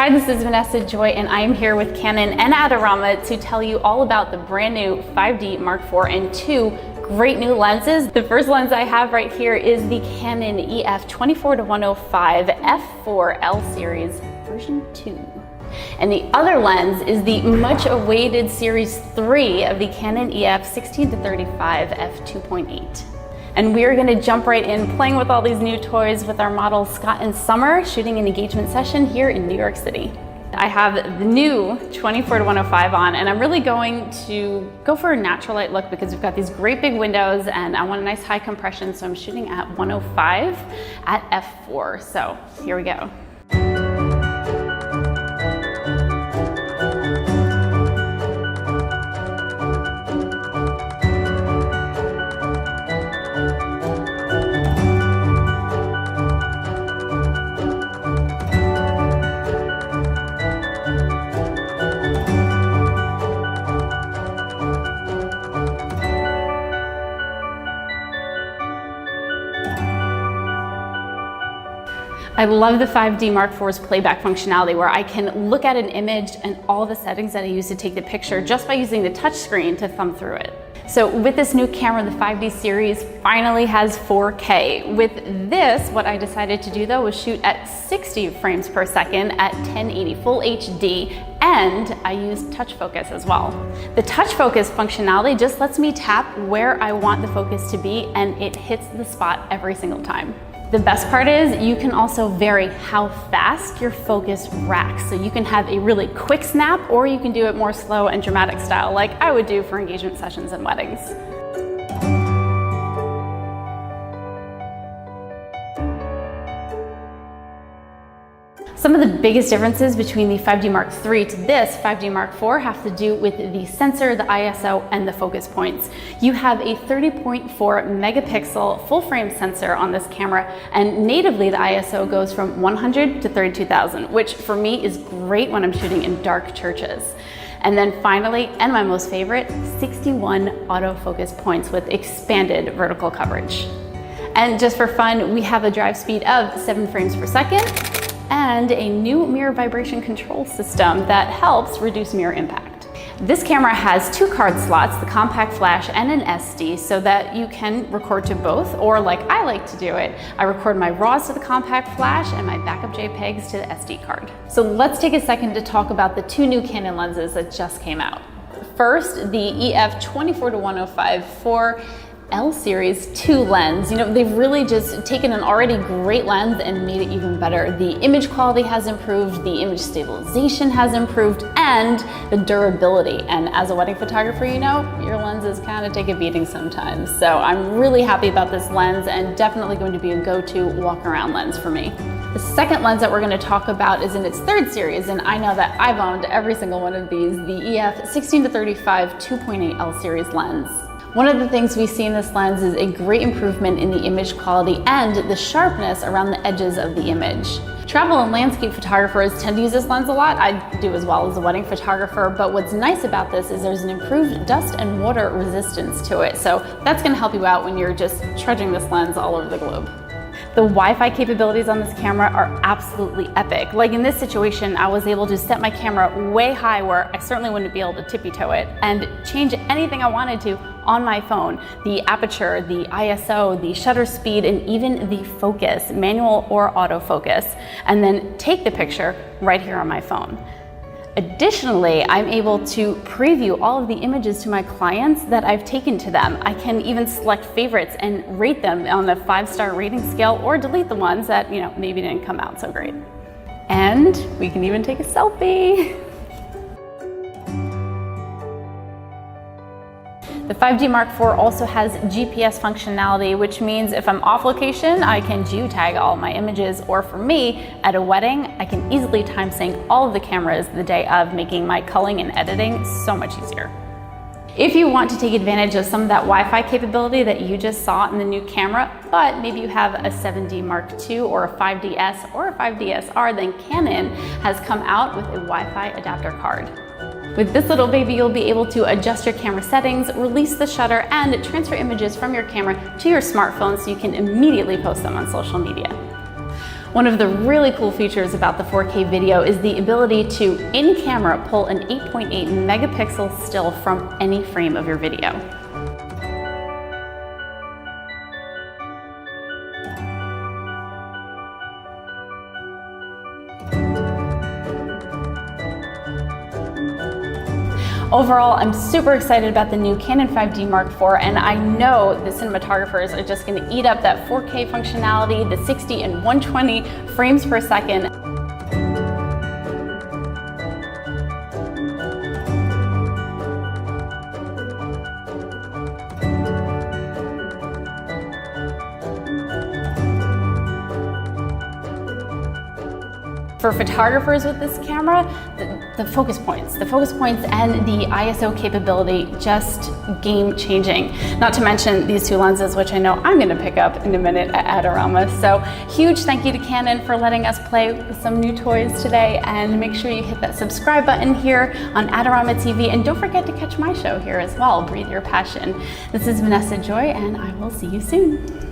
Hi, this is Vanessa Joy, and I am here with Canon and Adorama to tell you all about the brand new 5D Mark IV and two great new lenses. The first lens I have right here is the Canon EF 24-105 f4 L series version 2. And the other lens is the much awaited series 3 of the Canon EF 16-35 f2.8. And we're gonna jump right in playing with all these new toys with our models Scott and Summer shooting an engagement session here in New York City. I have the new 24-105 on, and I'm really going to go for a natural light look because we've got these great big windows and I want a nice high compression, so I'm shooting at 105 at f4. So here we go. I love the 5D Mark IV's playback functionality where I can look at an image and all the settings that I use to take the picture just by using the touch screen to thumb through it. So with this new camera, the 5D series finally has 4K. With this, what I decided to do though was shoot at 60 frames per second at 1080 full HD, and I use touch focus as well. The touch focus functionality just lets me tap where I want the focus to be and it hits the spot every single time. The best part is you can also vary how fast your focus racks. So you can have a really quick snap, or you can do it more slow and dramatic style like I would do for engagement sessions and weddings. Some of the biggest differences between the 5D Mark III to this 5D Mark IV have to do with the sensor, the ISO, and the focus points. You have a 30.4 megapixel full frame sensor on this camera, and natively the ISO goes from 100 to 32,000, which for me is great when I'm shooting in dark churches. And then finally, and my most favorite, 61 autofocus points with expanded vertical coverage. And just for fun, we have a drive speed of 7 frames per second, and a new mirror vibration control system that helps reduce mirror impact. This camera has 2 card slots, the compact flash and an SD, so that you can record to both, or like I like to do it, I record my RAWs to the compact flash and my backup JPEGs to the SD card. So let's take a second to talk about the 2 new Canon lenses that just came out. First, the EF 24-105 for L series 2 lens. You know, they've really just taken an already great lens and made it even better. The image quality has improved, the image stabilization has improved, and the durability. And as a wedding photographer, you know, your lenses kind of take a beating sometimes. So I'm really happy about this lens and definitely going to be a go-to walk around lens for me. The second lens that we're going to talk about is in its 3rd series, and I know that I've owned every single one of these, the EF 16-35 2.8 L series lens. One of the things we see in this lens is a great improvement in the image quality and the sharpness around the edges of the image. Travel and landscape photographers tend to use this lens a lot. I do as well as a wedding photographer, but what's nice about this is there's an improved dust and water resistance to it. So that's gonna help you out when you're just trudging this lens all over the globe. The Wi-Fi capabilities on this camera are absolutely epic. Like in this situation, I was able to set my camera way high where I certainly wouldn't be able to tippy-toe it and change anything I wanted to on my phone. The aperture, the ISO, the shutter speed, and even the focus, manual or autofocus, and then take the picture right here on my phone. Additionally, I'm able to preview all of the images to my clients that I've taken to them. I can even select favorites and rate them on a 5-star rating scale, or delete the ones that, you know, maybe didn't come out so great. And we can even take a selfie. The 5D Mark IV also has GPS functionality, which means if I'm off location, I can geotag all my images, or for me, at a wedding, I can easily time sync all of the cameras the day of, making my culling and editing so much easier. If you want to take advantage of some of that Wi-Fi capability that you just saw in the new camera, but maybe you have a 7D Mark II or a 5DS or a 5DSR, then Canon has come out with a Wi-Fi adapter card. With this little baby, you'll be able to adjust your camera settings, release the shutter, and transfer images from your camera to your smartphone so you can immediately post them on social media. One of the really cool features about the 4K video is the ability to, in camera, pull an 8.8 megapixel still from any frame of your video. Overall, I'm super excited about the new Canon 5D Mark IV, and I know the cinematographers are just going to eat up that 4K functionality, the 60 and 120 frames per second. For photographers with this camera, the focus points and the ISO capability, just game changing. Not to mention these two lenses, which I know I'm gonna pick up in a minute at Adorama. So huge thank you to Canon for letting us play with some new toys today, and make sure you hit that subscribe button here on Adorama TV, and don't forget to catch my show here as well, Breathe Your Passion. This is Vanessa Joy, and I will see you soon.